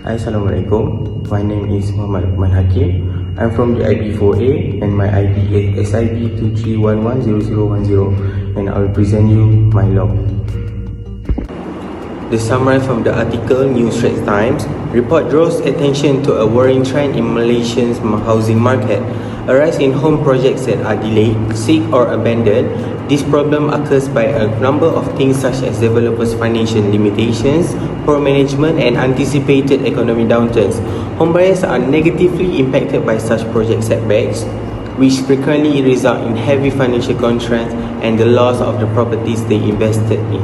Hi, Assalamualaikum. My name is Muhammad Lukman Hakim. I'm from the IB4A and my ID is SIB23110010 and I will present you my log. The summary from the article New Straits Times report draws attention to a worrying trend in Malaysia's housing market. A rise in home projects that are delayed, sick or abandoned. This problem occurs by a number of things such as developers' financial limitations, poor management and anticipated economic downturns. Homebuyers are negatively impacted by such project setbacks, which frequently result in heavy financial constraints and the loss of the properties they invested in.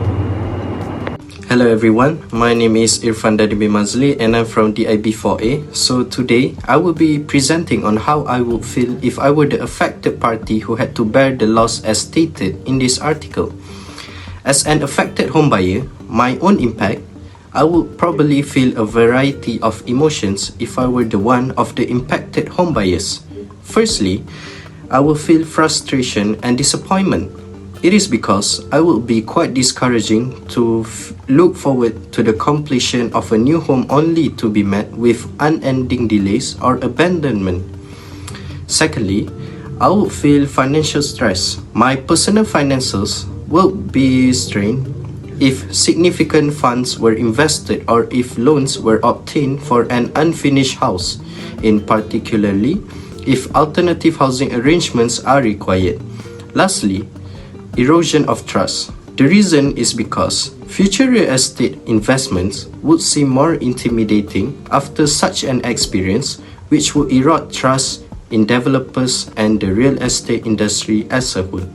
Hello everyone, my name is Irfan Dadibi Mazli and I'm from DIB4A. So today, I will be presenting on how I would feel if I were the affected party who had to bear the loss as stated in this article. As an affected homebuyer, my own impact, I would probably feel a variety of emotions if I were the one of the impacted homebuyers. Firstly, I will feel frustration and disappointment. It is because I will be quite discouraging to look forward to the completion of a new home only to be met with unending delays or abandonment. Secondly, I will feel financial stress. My personal finances will be strained if significant funds were invested or if loans were obtained for an unfinished house, in particularly if alternative housing arrangements are required. Lastly, erosion of trust. The reason is because future real estate investments would seem more intimidating after such an experience, which would erode trust in developers and the real estate industry as a whole.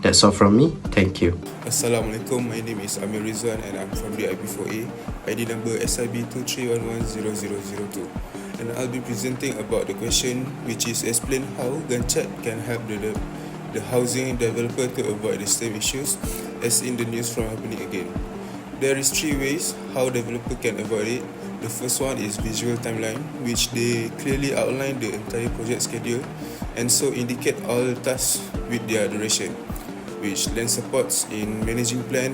That's all from me. Thank you. Assalamualaikum. My name is Amir Rizwan and I'm from the IB4A. ID number SIB23110002. And I'll be presenting about the question which is explain how Gantt can help the housing developer to avoid the same issues as in the news from happening again. There is 3 ways how developer can avoid it. The first one is visual timeline, which they clearly outline the entire project schedule and so indicate all tasks with their duration, which lend supports in managing plan.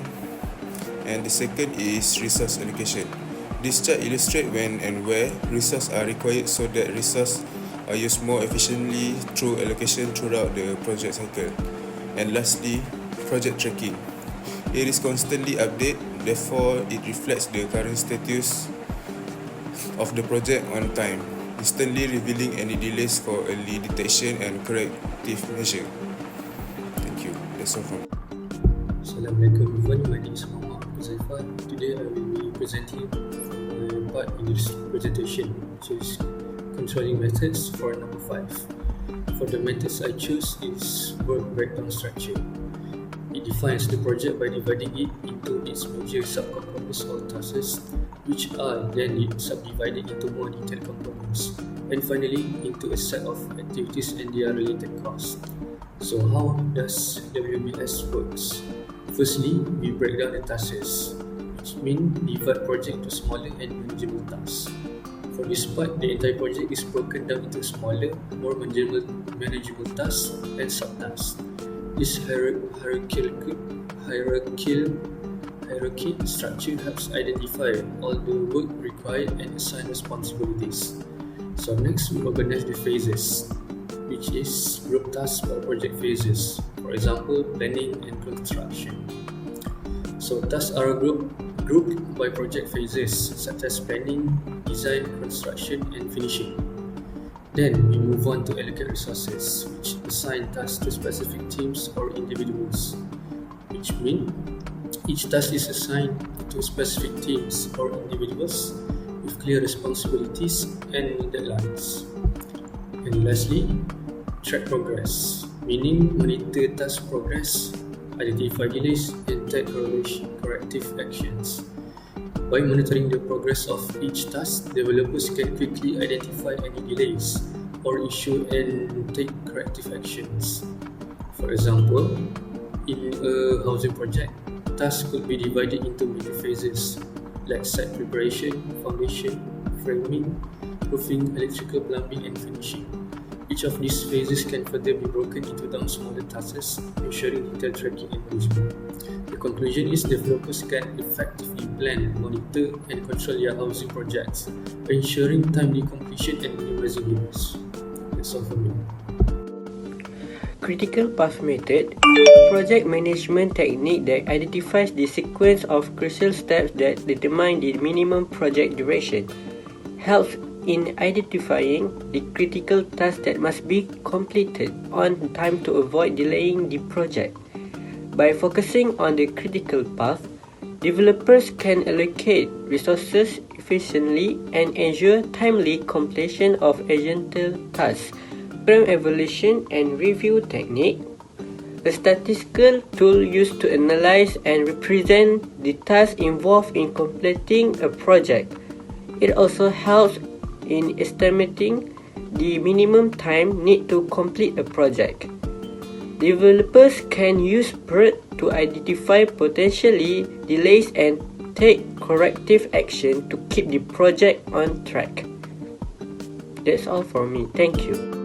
And the second is resource allocation. This chart illustrates when and where resources are required so that resources are used more efficiently through allocation throughout the project cycle. And lastly, project tracking. It is constantly updated, therefore it reflects the current status of the project on time, instantly revealing any delays for early detection and corrective measure. Thank you. That's all from me. Assalamualaikum everyone, my name is Muhammad Zaifan. Today I will be presenting my part in this presentation, which is controlling methods for number 5. For the methods I choose is work breakdown structure. It defines the project by dividing it into its major subcomponents or tasks, which are then subdivided into more detailed components, and finally into a set of activities and their related costs. So how does WBS works? Firstly, we break down the tasks, which means divide project into smaller and manageable tasks. For this part, the entire project is broken down into smaller, more manageable tasks and subtasks. This hierarchy structure helps identify all the work required and assign responsibilities. So next, we organize the phases, which is group tasks or project phases. For example, planning and construction. So tasks are grouped by project phases such as planning, design, construction and finishing. Then we move on to allocate resources, which assign tasks to specific teams or individuals, which means each task is assigned to specific teams or individuals with clear responsibilities and deadlines. And lastly, track progress, meaning monitor task progress, identify delays and take corrective actions. By monitoring the progress of each task, developers can quickly identify any delays or issue and take corrective actions. For example, in a housing project, tasks could be divided into many phases like site preparation, foundation, framing, roofing, electrical, plumbing and finishing. Each of these phases can further be broken into down smaller tasks, ensuring detailed tracking and management. The conclusion is developers can effectively plan, monitor, and control their housing projects, ensuring timely completion and minimizing delays. That's all from me. Critical path method, project management technique that identifies the sequence of crucial steps that determine the minimum project duration, helps in identifying the critical tasks that must be completed on time to avoid delaying the project. By focusing on the critical path, developers can allocate resources efficiently and ensure timely completion of essential tasks. Prime evaluation and review technique, a statistical tool used to analyze and represent the tasks involved in completing a project. It also helps in estimating the minimum time needed to complete a project. Developers can use PERT to identify potentially delays and take corrective action to keep the project on track. That's all for me. Thank you.